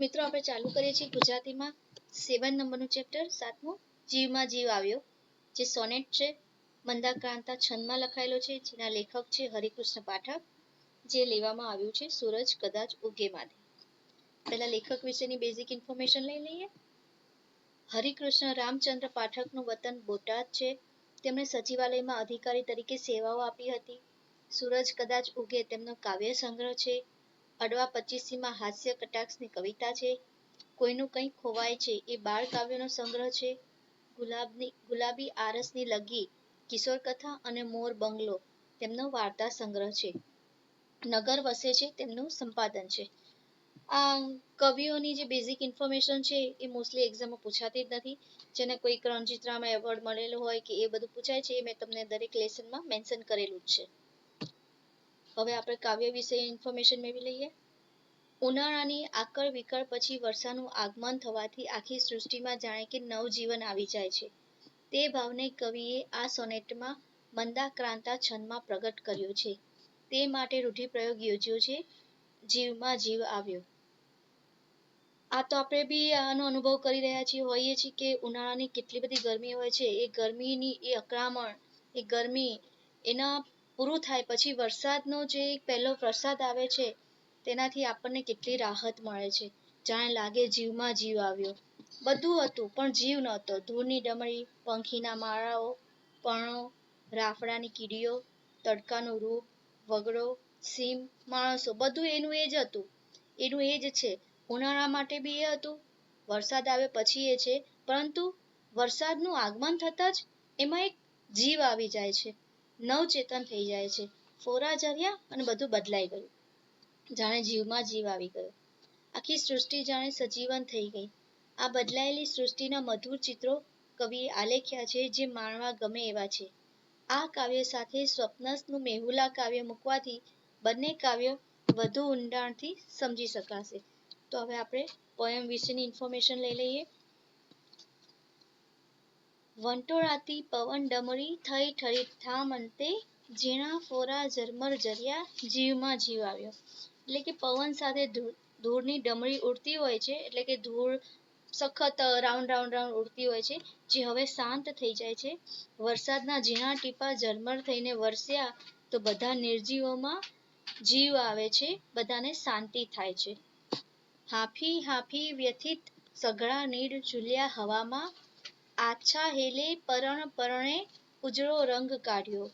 મિત્રો આપણે ચાલુ કરીએ છીએ ગુજરાતીમાં 7 નંબરનું ચેપ્ટર 7મું જીવમાં જીવ આવ્યો જે સોનેટ છે મંદાક્રાંતા છંદમાં લખાયેલો છે જેના લેખક છે હરિકૃષ્ણ પાઠક જે લેવામાં આવ્યું છે સૂરજ કદાચ ઉગેમાંથી પહેલા લેખક વિશેની બેઝિક ઇન્ફોર્મેશન લઈ લઈએ હરિકૃષ્ણ રામચંદ્ર પાઠકનું વતન બોટાદ છે તેમણે સચિવાલયમાં અધિકારી તરીકે સેવાઓ આપી હતી સૂરજ કદાચ ઉગે તેમનો કાવ્ય સંગ્રહ છે અડવા 25માં હાસ્ય કટાક્ષની કવિતા છે કોઈનું કંઈ ખોવાય છે એ બાળ કાવ્યનો સંગ્રહ છે ગુલાબી આરસની લગી કિશોર કથા અને મોર બંગલો તેમનો વાર્તા સંગ્રહ છે નગર વસે છે તેમનું સંપાદન છે આ કવિઓની જે બેઝિક ઇન્ફોર્મેશન છે એ મોસ્ટલી એક્ઝામમાં પૂછાતી જ નથી જેને કોઈ રણજીતરામ એવોર્ડ મળેલો હોય કે એ બધું પૂછાય છે એ મેં તમને દરેક લેસનમાં મેન્શન કરેલું જ છે હવે આપણે કાવ્ય વિશે ઇન્ફોર્મેશન મેળવી લઈએ ઉનાળાની આકળ વિકળ પછી વર્ષાનું આગમન થવાથી આખી સૃષ્ટિમાં જાણે કે નવજીવન આવી જાય છે તે ભાવને કવિએ આ સોનેટમાં મંદાક્રાંતા છંદમાં પ્રગટ કર્યો છે તે માટે રૂઢિપ્રયોગ યોજ્યો છે જીવમાં જીવ આવ્યો આ તો આપણે બી આનો અનુભવ કરી રહ્યા છીએ હોઈએ છીએ કે ઉનાળાની કેટલી બધી ગરમી હોય છે એ ગરમીની એ અકળામણ એ ગરમી એના પૂરું થાય પછી વરસાદનો જે પહેલો વરસાદ આવે છે તેનાથી આપણને કેટલી રાહત મળે છે જાણે લાગે જીવમાં જીવ આવ્યો બધું હતું પણ જીવ નહોતો ધૂળની ડમરી પંખીના માળાઓ પર્ણો રાફડાની કીડીઓ તડકાનું રૂપ વગડો સીમ માણસો બધું એનું એ જ હતું એનું એ જ છે ઉનાળા માટે બી એ હતું વરસાદ આવે પછી એ છે પરંતુ વરસાદનું આગમન થતાં જ એમાં એક જીવ આવી જાય છે નવચેતન થઈ જાય છે ફોરા ઝર્યા અને બધું બદલાઈ ગયું જાણે જીવમાં જીવ આવી ગયો આખી સૃષ્ટિ જાણે સજીવન થઈ ગઈ આ બદલાયેલી સૃષ્ટિના મધુર ચિત્રો કવિએ આલેખ્યા છે જે માણવા ગમે એવા છે આ કાવ્ય સાથે સ્વપ્નસનું મેહુલા કાવ્ય મૂકવાથી બંને કાવ્યો વધુ ઊંડાણથી સમજી શકાશે તો હવે આપણે પોયમ વિશેની ઇન્ફોર્મેશન લઈ લઈએ વંટોળાતી પવન ડમરી થઈ ઠરી ઠામ અંતે ઝીણા ફોરા ઝરમર ઝર્યા જીવમાં જીવ આવ્યો એટલે કે પવન સાથે ધૂળની ડમરી ઉડતી હોય છે એટલે કે ધૂળ સખત રાઉન્ડ રાઉન્ડ રાઉન્ડ ઉડતી હોય છે જે હવે શાંત થઈ જાય છે વરસાદના ઝીણા ટીપા ઝરમર થઈને વરસ્યા તો બધા નિર્જીવોમાં જીવ આવે છે બધાને શાંતિ થાય છે હાફી હાફી વ્યથિત સઘળા નીડ ઝૂલ્યા હવામાં આછા હેલે પરણ પરણે ઉજળો રંગ કાઢ્યો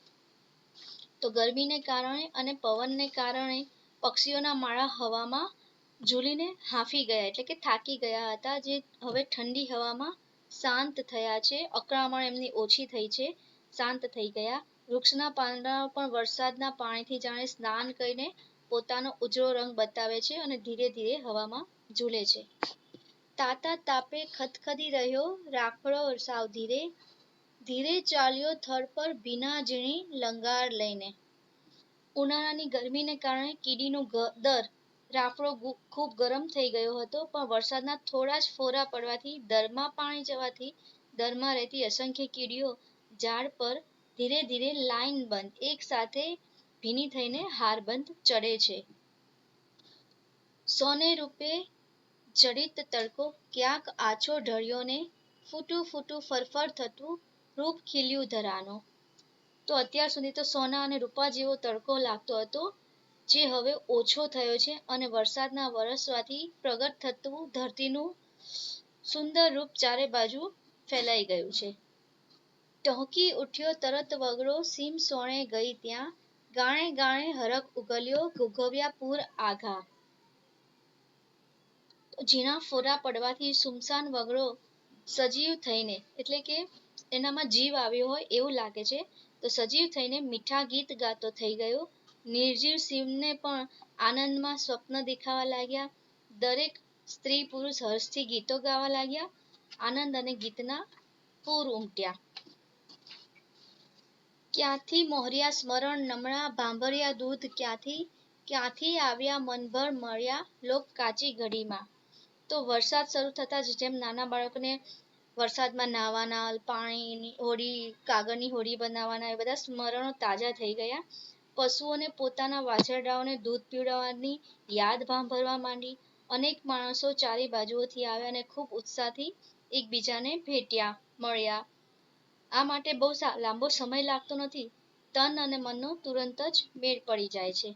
તો ગરમીને કારણે અને પવનને કારણે પક્ષીઓના માળા હવામાં ઝૂલીને હાંફી ગયા એટલે કે થાકી ગયા હતા જે હવે ઠંડી હવામાં શાંત થયા છે અકળામણ એમની ઓછી થઈ છે શાંત થઈ ગયા વૃક્ષના પાંદડાઓ પણ વરસાદના પાણીથી જાણે સ્નાન કરીને પોતાનો ઉજળો રંગ બતાવે છે અને ધીરે ધીરે હવામાં ઝૂલે છે તાતા તાપે ખદખદી રહ્યો રાખડો સાવ ધીરે ધીરે ચાલ્યો થડ પર ભીના ઝીણી લંગાર લઈને ઉનાળાની ગરમીને કારણે કીડીનો દર રાફડો ખૂબ ગરમ થઈ ગયો હતો પણ વરસાદના થોડા જ ફોરા પડવાથી દરમાં પાણી જવાથી દરમાં રહેતી અસંખ્ય કીડીઓ ઝાડ પર ધીરે ધીરે લાઈન બંધ એક સાથે ભીની થઈને હારબંધ ચડે છે સોને રૂપે જડિત તડકો ક્યાંક આછો ઢળ્યો ને ફૂટું ફૂટું ફરફર થતું રૂપ ખીલ્યું ધરાનો તો અત્યાર સુધી તો સોના અને રૂપા જેવો તડકો લાગતો હતો જે હવે ઓછો થયો છે અને વરસાદના વરસવાથી પ્રગટ થતું ધરતીનું સુંદર રૂપ ચારે બાજુ ફેલાઈ ગયું છે ટહુકી ઉઠ્યો તરત વગડો સીમ સોણે ગઈ ત્યાં ગાણે ગાણે હરખ ઉગલ્યો ઘૂઘવ્યા પૂર આઘા ઝીણા ફોરા પડવાથી સુમસાન વગડો સજીવ થઈને એટલે કે એનામાં જીવ આવ્યો હોય એવું લાગે છે તો સજીવ થઈને મીઠા ગીત ગાતો થઈ ગયો નિર્જીવ શિવને પણ આનંદમાં સ્વપ્ન દેખાવા લાગ્યા દરેક સ્ત્રી પુરુષ હર્ષથી ગીતો ગાવા લાગ્યા આનંદ અને ગીતના પૂર ઉમટ્યા ક્યાંથી મોહર્યા સ્મરણ નમણા ભાંભર્યા દૂધ ક્યાંથી આવ્યા મનભર મળ્યા લોક કાચી ઘડીમાં તો વરસાદ શરૂ થતાં જ જેમ નાના બાળકોને વરસાદમાં નાહવાના પાણીની હોડી કાગળની હોડી બનાવવાના એ બધા સ્મરણો તાજા થઈ ગયા પશુઓને પોતાના વાછરડાઓને દૂધ પીવડાવવાની યાદ ભાંભરવા માંડી અનેક માણસો ચારે બાજુઓથી આવ્યા અને ખૂબ ઉત્સાહથી એકબીજાને ભેટ્યા મળ્યા. આ માટે બહુ લાંબો સમય લાગતો નથી. તન અને મનનો તુરંત જ મેળ પડી જાય છે.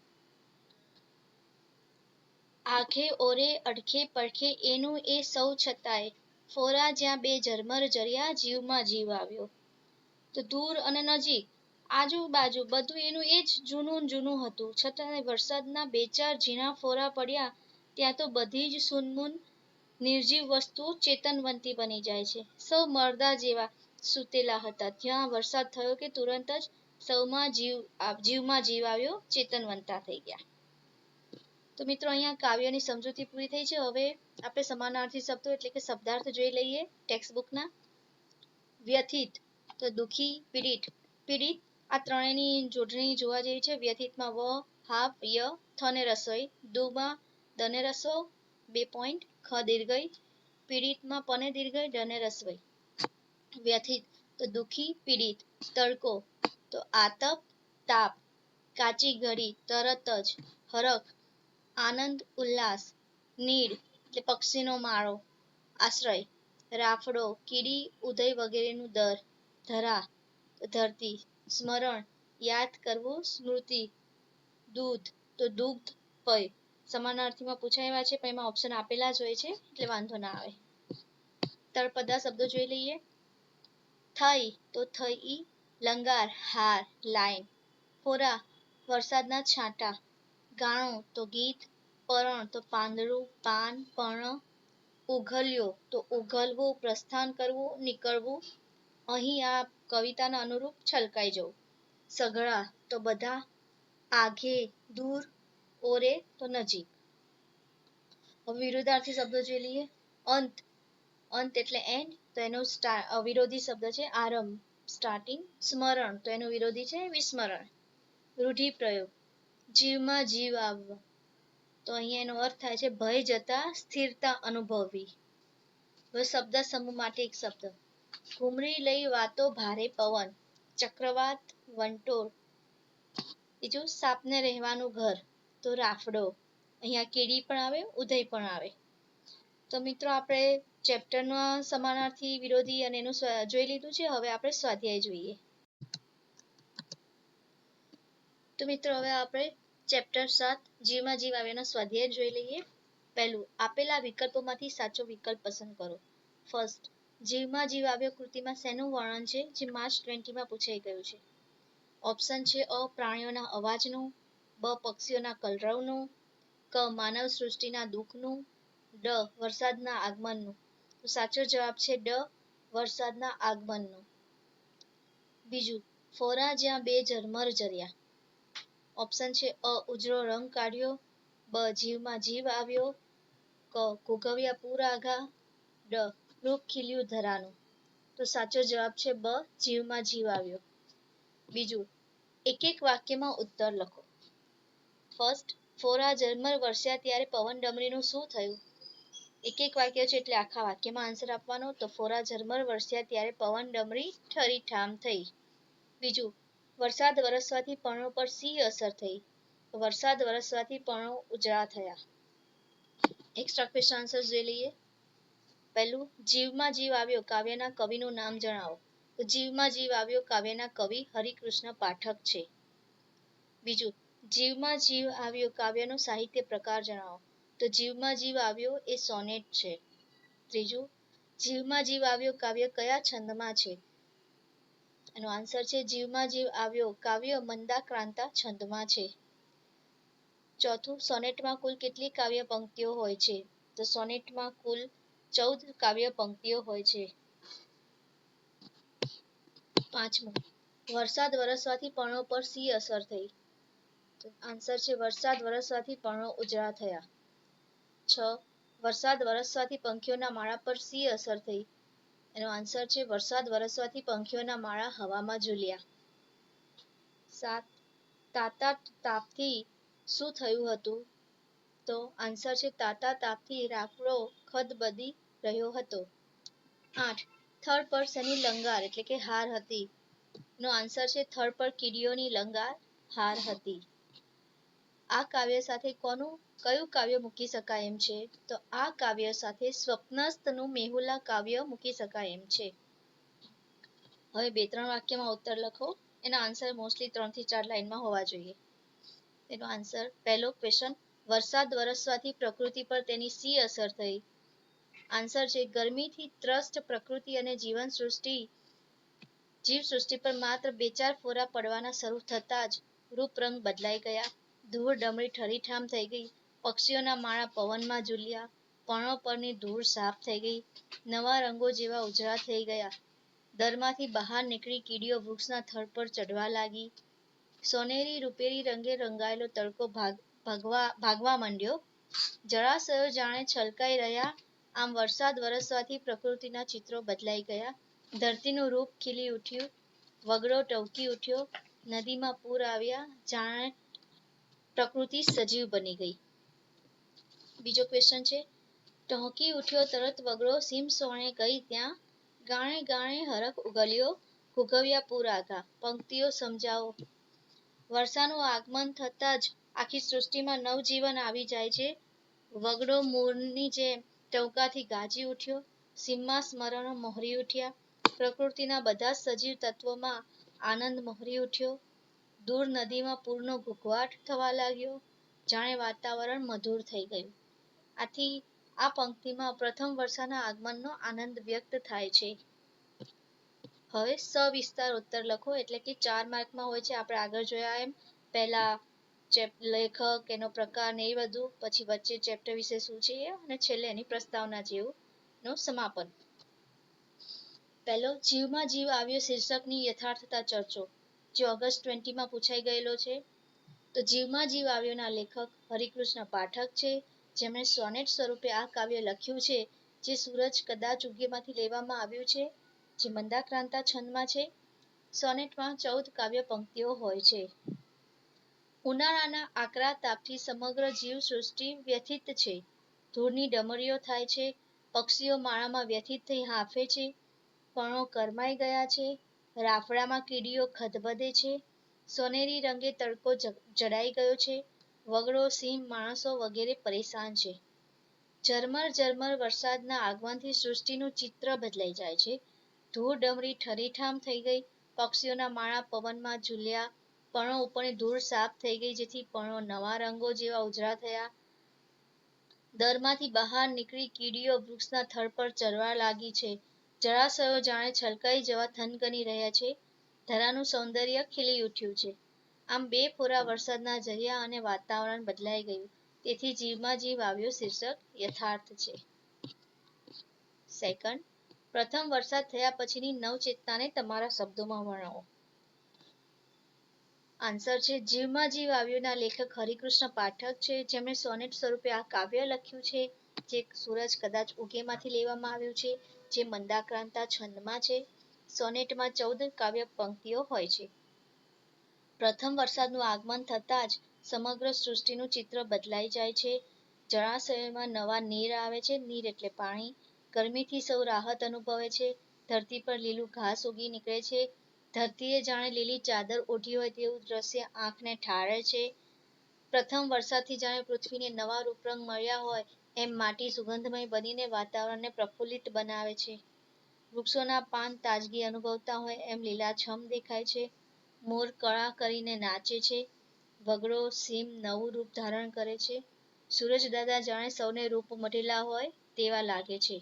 આખે ઓરે અડખે પડખે એનું એ સૌ છતાંય, ફોરા જ્યાં બે ઝરમર જર્યા જીવમાં જીવ આવ્યો. તો દૂર અને નજીક, આજુબાજુ બધું એનું એ જ જૂનું જૂનું હતું. છતાં વરસાદના બે ચાર ઝીણા ફોરા પડ્યા ત્યાં તો બધી જ સૂનમૂન નિર્જીવ વસ્તુઓ ચેતનવંતી બની જાય છે. સૌ મરદા જેવા સૂતેલા હતા. જ્યાં વરસાદ થયો કે તુરંત જ સૌમાં જીવમાં જીવ આવ્યો, ચેતનવંતા થઈ ગયા. તો મિત્રો અહીંયા કાવ્યની સમજૂતી પૂરી થઈ છે. હવે આપણે સમાનાર્થી શબ્દો એટલે કે શબ્દાર્થ જોઈ લઈએ ટેક્સ્ટબુકના. વ્યથિત તો દુખી, પીડિત. પીડિત આ ત્રણેયની જોડણી જોવા જેવી છે. વ્યથિતમાં વ, હાફ, ય, થ ને રસોઈ. દુમાં દને રસો 2 પોઈન્ટ, ખ દીર્ઘઈ. પીડિતમાં પને દીર્ઘઈ, ડને રસવઈ. વ્યથિત તો દુખી, પીડિત. તડકો તો આતપ, તાપ. કાચી ઘડી તરત જ. હરખ આનંદ, ઉલ્લાસ. નીડ એટલે પક્ષીનો માળો, આશ્રય. રાફડો કીડી, ઉદય વગેરેનું દર. ધરા ધરતી. સ્મરણ યાદ કરવું, સ્મૃતિ. દૂધ તો દુગ્ધ, પય. સમાનાર્થીમાં પૂછાયા છે પણ એમાં ઓપ્શન આપેલા જ હોય છે એટલે વાંધો ના આવે. તળપદા શબ્દો જોઈ લઈએ. થઈ તો થઈ, લંગાર હાર, લાઈન. ફોરા વરસાદના છાંટા. ગાણું તો ગીત. પરણ તો પાંદડું, પાન, પર્ણ. ઉઘલ્યો તો ઉઘલવું, પ્રસ્થાન કરવું, નીકળવું. અહીં આ કવિતાના અનુરૂપ છલકાઈ જવું. સઘળા તો બધા. આઘે દૂર, ઓરે તો નજીક. હવે વિરુદ્ધાર્થી શબ્દો જોઈ લઈએ. અંત, અંત એટલે એન્ડ, તો એનો વિરોધી શબ્દ છે આરંભ, સ્ટાર્ટિંગ. સ્મરણ તો એનું વિરોધી છે વિસ્મરણ. રૂઢિપ્રયોગ જીવમાં જીવ આવવો, તો અહીંયા એનો અર્થ થાય છે ભય જતા સ્થિરતા અનુભવવી. હવે શબ્દ સમૂહ માટે એક શબ્દ. ઘૂમરી લઈ વાતો ભારે પવન. ચક્રવાત, વંટોળ. બીજું સાપને રહેવાનું ઘર, તો રાફડો. અહીંયા કીડી પણ આવે, ઉદય પણ આવે. તો મિત્રો આપણે ચેપ્ટરનો સમાનાર્થી, વિરોધી અને એનું જોઈ લીધું છે. હવે આપણે સ્વાધ્યાય જોઈએ. તો મિત્રો હવે આપણે ચેપ્ટર 7 જીવમાં જીવ આવ્યાનો સ્વાધ્યાય જોઈ લઈએ. પહેલું, આપેલા વિકલ્પોમાંથી સાચો વિકલ્પ પસંદ કરો. ફર્સ્ટ, જીવમાં જીવ આવ્યો કૃતિમાં શેનું વર્ણન છે જે માર્ચ 20 માં પૂછાઈ ગયું છે. ઓપ્શન છે અ પ્રાણીઓના અવાજનું, બ પક્ષીઓના કલરવનું, ક માનવ સૃષ્ટિના દુઃખનું, ડ વરસાદના આગમનનું. તો સાચો જવાબ છે ડ વરસાદના આગમનનું. બીજું, ફોરા જ્યાં બે ઝરમર જર્યા. ઓપ્શન છે અ ઉજળો રંગ કાઢ્યો, બ જીવમાં જીવ આવ્યો, ક ઘૂઘવ્યા પૂર આઘા, ડ વૃક્ષ ખીલ્યું ધરાનું. તો સાચો જવાબ છે બ જીવમાં જીવ આવ્યો. બીજું, એક એક વાક્યમાં ઉત્તર લખો. ફર્સ્ટ, ફોરા ઝરમર વરસ્યા ત્યારે પવન ડમરીનું શું થયું? એક એક વાક્ય છે એટલે આખા વાક્યમાં આન્સર આપવાનો. તો ફોરા ઝરમર વરસ્યા ત્યારે પવન ડમરી ઠરી ઠામ થઈ. બીજું, વરસાદ વરસવાથી પર્ણો પર સી અસર થઈ? વરસાદ વરસવાથી પર્ણો ઉજળા થયા. એક્સ્ટ્રા ક્વેશ્ચન આન્સર જોઈ લઈએ. પહેલું, જીવમાં જીવ આવ્યો કાવ્યના કવિનું નામ જણાવો. તો જીવમાં જીવ આવ્યો કાવ્યના કવિ હરિકૃષ્ણ પાઠક છે. બીજું, જીવમાં જીવ આવ્યો કાવ્યનો સાહિત્ય પ્રકાર જણાવો. તો જીવમાં જીવ આવ્યો એ સોનેટ છે. ત્રીજું, જીવમાં જીવ આવ્યો કાવ્ય કયા છંદમાં છે? એનો આન્સર છે જીવમાં જીવ આવ્યો કાવ્ય મંદાક્રાંતા છંદમાં છે. ચોથું, સોનેટમાં કુલ કેટલી કાવ્ય પંક્તિઓ હોય છે? તો સોનેટમાં કુલ 14 કાવ્ય પંક્તિઓ હોય છે. પાંચમું, વરસાદ વરસવાથી પર્ણો પર સી અસર થઈ? તો આન્સર છે વરસાદ વરસવાથી પર્ણો ઉજળા થયા. 6, વરસાદ વરસવાથી પંખીઓના માળા પર સી અસર થઈ? એનો આન્સર છે વરસાદ વરસવાથી પંખીઓના માળા હવામાં ઝૂલ્યા. 7, તાતા તાપથી શું થયું હતું? તો આન્સર છે તાતા તાપથી રાફડો ખદબદી રહ્યો હતો. 8, થડ પર શેની લંગાર એટલે કે હાર હતી? નો આન્સર છે થડ પર કીડીઓની લંગાર હાર હતી. આ કાવ્ય સાથે કયું કાવ્ય મૂકી શકાય એમ છે? તો આ કાવ્ય સાથે સ્વપ્નસ્થનું મેહુલા કાવ્ય મૂકી શકાય એમ છે. હવે 2-3 વાક્યમાં ઉત્તર લખો. એના આન્સર મોસ્ટલી 3 થી 4 લાઈનમાં હોવા જોઈએ. એનો આન્સર પહેલો ક્વેશ્ચન, વરસાદ વરસવાથી પ્રકૃતિ પર તેની શી અસર થઈ? આન્સર છે ગરમીથી ત્રસ્ત પ્રકૃતિ અને જીવસૃષ્ટિ પર માત્ર 2-4 ફોરા પડવાના શરૂ થતાં જ રૂપરંગ બદલાઈ ગયા. ધૂળ ડમરી ઠરીઠામ થઈ ગઈ. પક્ષીઓના માળા પવનમાં ઝૂલ્યા. પર્ણો પરની ધૂળ સાફ થઈ ગઈ. નવા રંગો જેવા ઉજળા થઈ ગયા. દરમાંથી બહાર નીકળી કીડીઓ વૃક્ષના થડ પર ચઢવા લાગી. સોનેરી રૂપેરી રંગે રંગાયેલો તડકો ભાગવા માંડ્યો. જળાશયો જાણે છલકાઈ રહ્યા. આમ વરસાદ વરસવાથી પ્રકૃતિના ચિત્રો બદલાઈ ગયા. ધરતીનું રૂપ ખીલી ઉઠ્યું. વગડો ટવકી ઉઠ્યો. નદીમાં પૂર આવ્યા. જાણે પ્રકૃતિ સજીવ બની ગઈ. બીજો ક્વેશ્ચન છે, ટહુકી ઉઠ્યો તરત વગડો સીમ સોણે ગઈ ત્યાં. ગાણે ગાણે હરખ ઉગલ્યો. ઘૂઘવ્યા પૂર આઘા. પંક્તિઓ સમજાવો. વર્ષાનું આગમન થતાં જ આખી સૃષ્ટિમાં નવજીવન આવી જાય છે. વગડો મોરની જેમ ટહુકાથી ગાજી ઉઠ્યો. સીમમાં સ્મરણો મોહરી ઉઠ્યા. પ્રકૃતિના બધા સજીવ તત્વોમાં આનંદ મોહરી ઉઠ્યો. દૂર નદીમાં પૂરનો ઘૂઘવાટ થવા લાગ્યો. જાણે વાતાવરણ મધુર થઈ ગયું. આથી આ પંક્તિમાં પ્રથમ વર્ષાના આગમનનો આનંદ વ્યક્ત થાય છે. હવે સવિસ્તાર ઉત્તર લખો, એટલે કે 4 માર્કમાં હોય છે. આપણે આગળ જોયા એમ પહેલા લેખક, એનો પ્રકાર ને એ બધું, પછી વચ્ચે ચેપ્ટર વિશે શું છે અને છેલ્લે એની પ્રસ્તાવના જેવું નું સમાપન. પહેલો, જીવમાં જીવ આવ્યો શીર્ષકની યથાર્થતા ચર્ચો, જે ઓગસ્ટ 20 માં પૂછાઈ ગયેલો છે. તો જીવમાં જીવ આવ્યોના લેખક હરિકૃષ્ણ પાઠક છે, જેમણે સોનેટ સ્વરૂપે આ કાવ્ય લખ્યું છે, જે સૂરજ કદાચ ઉગેમાંથી લેવામાં આવ્યું છે, જે મંદાક્રાંતા છંદમાં છે. સોનેટમાં 14 કાવ્ય પંક્તિઓ હોય છે. ઉનાળાના આકરા તાપથી સમગ્ર જીવ સૃષ્ટિ વ્યથિત છે. ધૂળની ડમરીઓ થાય છે. પક્ષીઓ માળામાં વ્યથિત થઈ હાંફે છે. પર્ણો કરમાઈ ગયા છે. રાફડામાં કીડીઓ ખદબદે છે. સોનેરી રંગે તડકો જડાઈ ગયો છે. વગડો, સિંહ, માણસો વગેરે પરેશાન છે. ઝરમર વરસાદના આગમનથી સૃષ્ટિનું ચિત્ર બદલાઈ જાય છે. ધૂળ ડમરી ઠરીઠામ થઈ ગઈ. પક્ષીઓના માળા પવનમાં ઝૂલ્યા. પર્ણો ઉપરની ધૂળ સાફ થઈ ગઈ, જેથી પર્ણો નવા રંગો જેવા ઉજળા થયા. દરમાંથી બહાર નીકળી કીડીઓ વૃક્ષના થડ પર ચરવા લાગી છે. જળાશયો જાણે છલકાઈ જવા થનગની રહ્યા છે. ધરાનું સૌંદર્ય ખીલી ઉઠ્યું છે. આમ 2 ફોરા વરસાદના ઝર્યા અને વાતાવરણ બદલાઈ ગયું. તેથી જીવમાં જીવ આવ્યો શીર્ષક યથાર્થ છે. સેકન્ડ, પ્રથમ વરસાદ થયા પછીની નવચેતનાને તમારા શબ્દોમાં વર્ણવો. આન્સર છે જીવમાં જીવ આવ્યોના લેખક હરિકૃષ્ણ પાઠક છે, જેમણે સોનેટ સ્વરૂપે આ કાવ્ય લખ્યું છે, જે સૂરજ કદાચ ઉગેમાંથી લેવામાં આવ્યું છે, જે મંદાક્રાંતા છંદમાં છે. સોનેટમાં 14 કાવ્ય પંક્તિઓ હોય છે. પ્રથમ વરસાદનું આગમન થતાં જ સમગ્ર સૃષ્ટિનું ચિત્ર બદલાઈ જાય છે. જળાશયોમાં નવા નીર આવે છે. નીર એટલે પાણી. ગરમીથી સૌ રાહત અનુભવે છે. ધરતી પર લીલું ઘાસ ઉગી નીકળે છે. ધરતીએ જાણે લીલી ચાદર ઓઢી હોય તેવું દ્રશ્ય આંખને ઠારે છે. પ્રથમ વરસાદથી જાણે પૃથ્વીને નવા રૂપરંગ મળ્યા હોય એમ માટી સુગંધમય બનીને વાતાવરણને પ્રફુલ્લિત બનાવે છે. વૃક્ષોના પાન તાજગી અનુભવતા હોય એમ લીલાછમ દેખાય છે. મોર કળા કરીને નાચે છે. વગડો, સિંહ નવું રૂપ ધારણ કરે છે. સૂરજ દાદા જાણે સૌને રૂપ મઢેલા હોય તેવા લાગે છે.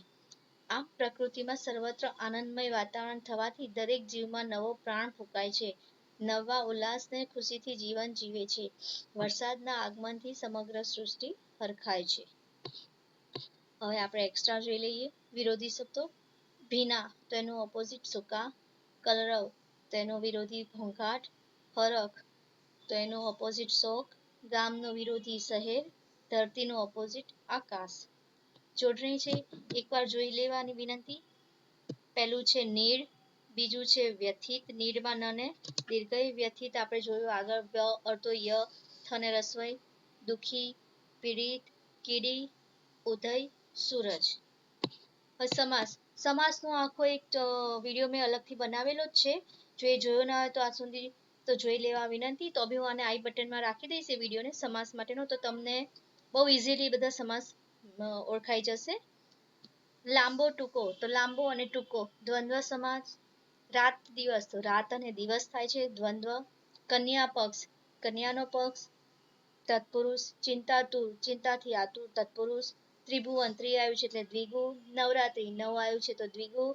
આમ પ્રકૃતિમાં સર્વત્ર આનંદમય વાતાવરણ થવાથી દરેક જીવમાં નવો પ્રાણ ફૂંકાય છે. નવા ઉલ્લાસને ખુશીથી જીવન જીવે છે. વરસાદના આગમનથી સમગ્ર સૃષ્ટિ હરખાય છે. હવે આપણે એક્સ્ટ્રા જોઈ લઈએ વિરોધી શબ્દો. ભીના તો એનું ઓપોઝિટ સૂકા. કલરવ તો એનો વિરોધી ઘોંઘાટ. હરખ તો એનું ઓપોઝિટ શોક. ગામનો વિરોધી શહેર. ધરતીનું ઓપોઝિટ આકાશ. જોડણી છે, એકવાર જોઈ લેવાની વિનંતી. પહેલું છે નીડ, બીજું છે વ્યથિત. નીડમાં ન ને દીર્ઘઈ. વ્યથિત આપણે જોયું આગળ વ અર્થો ય, થ ને રસ્વઈ. દુખી, પીડિત, કીડી, ઉદય, સૂરજ. સમાસનો આખો એક વિડીયો મેં અલગથી બનાવેલો જ છે. જો એ જોયો ના હોય તો આ સુધી તો જોઈ લેવા વિનંતી. તો બી હું આને આઈ બટનમાં રાખી દઈશ એ વિડીયોને સમાસ માટેનો, તો તમને બહુ ઇઝીલી બધા સમાસ ઓળખાઈ જશે. લાંબો ટૂંકો, તો લાંબો અને ટૂંકો. દ્વંદ્વ સમાસ. રાત દિવસ, તો રાત અને દિવસ થાય છે દ્વંદ્વ. કન્યા પક્ષ, કન્યાનો પક્ષ તત્પુરુષ. ચિંતાતુર, ચિંતાથી આતુર તત્પુરુષ. ત્રિભુવન, ત્રિ આવ્યું છે એટલે દ્વિગુ. નવરાત્રી, નવ આવ્યું છે તો દ્વિગુ.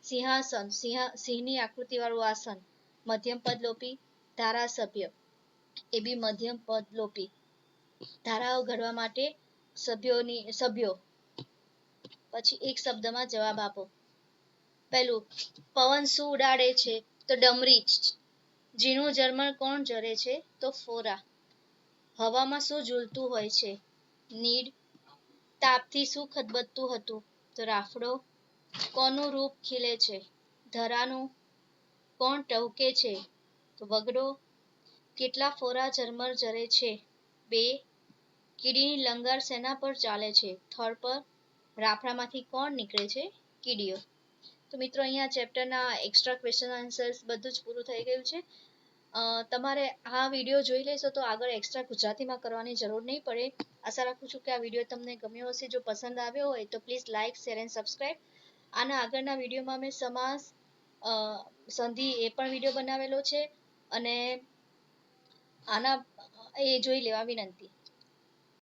સિંહાસન, સિંહની આકૃતિ વાળું આસન મધ્યમ પદ લોપી. ધારાસભ્ય, એ બી મધ્યમ પદ લોપી. ધારાઓ ઘડવા માટે સભ્યો. પછી એક શબ્દમાં જવાબ આપો. પહેલું, પવન શું ઉડાડે છે? તો ડમરી. ઝીણું ઝરમર કોણ ઝરે છે? તો ફોરા. હવામાં શું ઝૂલતું હોય છે? નીડ. તાપથી શું ખદબદતું હતું? તો રાફડો. કોનું રૂપ ખીલે છે? ધરાનું. કોણ ટહુકે છે? તો વગડો. કેટલા ફોરા ઝરમર ઝરે છે? 2. કીડીની લંગર શેના પર ચાલે છે? થડ પર. રાફડામાંથી કોણ નીકળે છે? કીડીઓ. તો મિત્રો અહીંયા ચેપ્ટરના એક્સ્ટ્રા ક્વેશ્ચન આન્સર્સ બધું જ પૂરું થઈ ગયું છે. તમારે આ વિડીયો જોઈ લેશો તો આગળ એક્સ્ટ્રા ગુજરાતીમાં કરવાની જરૂર નહીં પડે. આશા રાખું છું કે આ વિડીયો તમને ગમ્યો હશે. જો પસંદ આવ્યો હોય તો please like, share and subscribe. આના આગળના વિડીયોમાં મેં સમાસ, સંધિ એ પણ વિડીયો બનાવેલો છે, અને આના એ જોઈ લેવા વિનંતી.